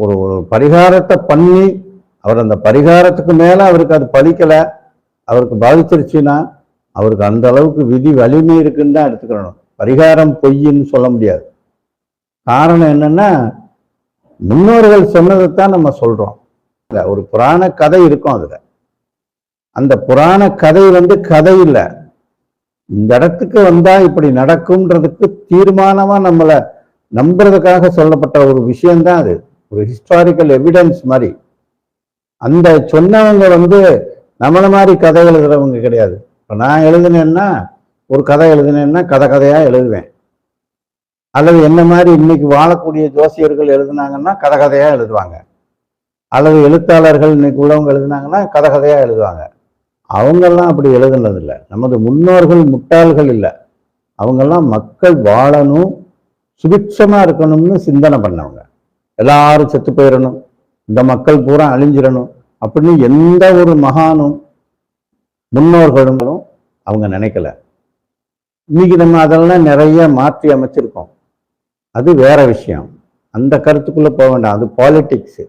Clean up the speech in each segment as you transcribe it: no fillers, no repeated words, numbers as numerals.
ஒரு ஒரு பரிகாரத்தை பண்ணி அவர் அந்த பரிகாரத்துக்கு மேல அவருக்கு அது பலிக்கல, அவருக்கு பாதிச்சிருச்சுன்னா அவருக்கு அந்த அளவுக்கு விதி வலிமை இருக்குன்னு தான் எடுத்துக்கணும். பரிகாரம் பொய்ன்னு சொல்ல முடியாது. காரணம் என்னன்னா, முன்னோர்கள் சொன்னதைத்தான் நம்ம சொல்றோம். ஒரு புராண கதை இருக்கும் அதுல. அந்த புராண கதை கதை இல்லை. இந்த இடத்துக்கு வந்தா இப்படி நடக்கும்ன்றதுக்கு தீர்மானமா நம்மளை நம்புறதுக்காக சொல்லப்பட்ட ஒரு விஷயம்தான் அது. ஒரு ஹிஸ்டாரிக்கல் எவிடன்ஸ் மாதிரி. அந்த சொன்னவங்க நம்மள மாதிரி கதை எழுதுறவங்க கிடையாது. இப்போ நான் எழுதினேன்னா, ஒரு கதை எழுதினேன்னா கதையா எழுதுவேன். அல்லது என்ன மாதிரி இன்னைக்கு வாழக்கூடிய ஜோசியர்கள் எழுதுனாங்கன்னா கதையா எழுதுவாங்க. அல்லது எழுத்தாளர்கள் இன்னைக்கு உள்ளவங்க எழுதுனாங்கன்னா கதையா எழுதுவாங்க. அவங்கெல்லாம் அப்படி எழுதுனதில்லை. நமது முன்னோர்கள் முட்டாள்கள் இல்லை. அவங்கெல்லாம் மக்கள் வாழணும், சுபிட்சமா இருக்கணும்னு சிந்தனை பண்ணவங்க. எல்லாரும் செத்து போயிடணும், இந்த மக்கள் பூரா அழிஞ்சிடணும் அப்படின்னு எந்த ஒரு மகானும் முன்னோர்களும் அவங்க நினைக்கல. இன்னைக்கு நம்ம அதெல்லாம் நிறைய மாற்றி அமைச்சிருக்கோம். அது வேற விஷயம். அந்த கருத்துக்குள்ள போக வேண்டாம். அது பாலிட்டிக்ஸ்.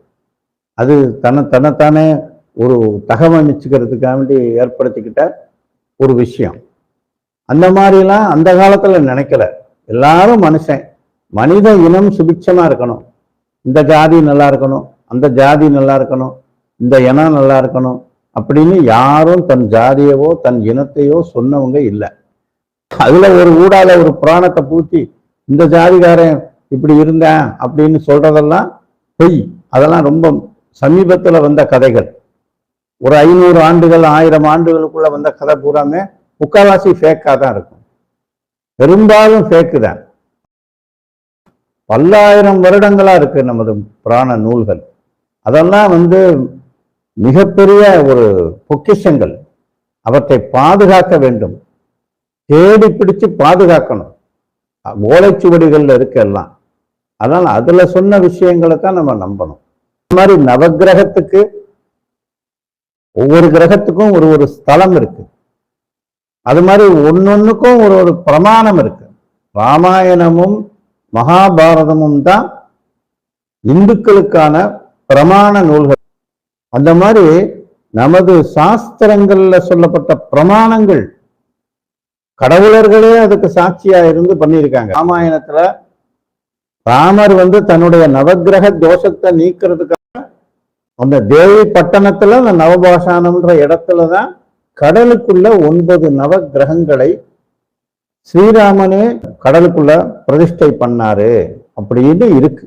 அது தன்னைத்தானே ஒரு தகவமைச்சுக்கிறதுக்காக வேண்டி ஏற்படுத்திக்கிட்ட ஒரு விஷயம். அந்த மாதிரிலாம் அந்த காலத்துல நினைக்கல. எல்லாரும் மனுஷன், மனித இனம் சுபிட்சமா இருக்கணும், இந்த ஜாதி நல்லா இருக்கணும், அந்த ஜாதி நல்லா இருக்கணும், இந்த இனம் நல்லா இருக்கணும் அப்படின்னு யாரும் தன் ஜாதியவோ தன் இனத்தையோ சொன்னவங்க இல்லை. அதுல ஒரு ஊடால ஒரு புராணத்தை பூத்தி இந்த ஜாதிகாரன் இப்படி இருந்தேன் அப்படின்னு சொல்றதெல்லாம் பொய். அதெல்லாம் ரொம்ப சமீபத்துல வந்த கதைகள். ஒரு 500 ஆண்டுகள் 1000 ஆண்டுகளுக்குள்ள வந்த கதை பூராமே முக்கால்வாசி ஃபேக்கா தான் இருக்கும். பெரும்பாலும் ஃபேக்கு தான். பல்லாயிரம் வருடங்களா இருக்கு நமது புராண நூல்கள். அதெல்லாம் மிகப்பெரிய ஒரு பொக்கிஷங்கள். அவற்றை பாதுகாக்க வேண்டும், தேடி பிடிச்சு பாதுகாக்கணும். ஓலைச்சுவடிகள்ல இருக்கு எல்லாம். அதனால அதுல சொன்ன விஷயங்களை தான் நம்ம நம்பணும். இந்த மாதிரி நவக்கிரகத்துக்கு, ஒவ்வொரு கிரகத்துக்கும் ஒரு ஒரு ஸ்தலம் இருக்கு. அது மாதிரி ஒன்னொன்னுக்கும் ஒரு ஒரு பிரமாணம் இருக்கு. ராமாயணமும் மகாபாரதமும் தான் இந்துக்களுக்கான பிரமாண நூல்கள். அந்த மாதிரி நமது சாஸ்திரங்கள்ல சொல்லப்பட்ட பிரமாணங்கள் கடவுளர்களே அதுக்கு சாட்சியா இருந்து பண்ணியிருக்காங்க. ராமாயணத்துல ராமர் தன்னுடைய நவக்கிரக தோஷத்தை நீக்கிறதுக்காக அந்த தேவி பட்டணத்துல அந்த நவபாஷானம்ன்ற இடத்துலதான் கடலுக்குள்ள 9 நவ கிரகங்களை ஸ்ரீராமனே கடலுக்குள்ள பிரதிஷ்டை பண்ணாரு அப்படின்னு இருக்கு.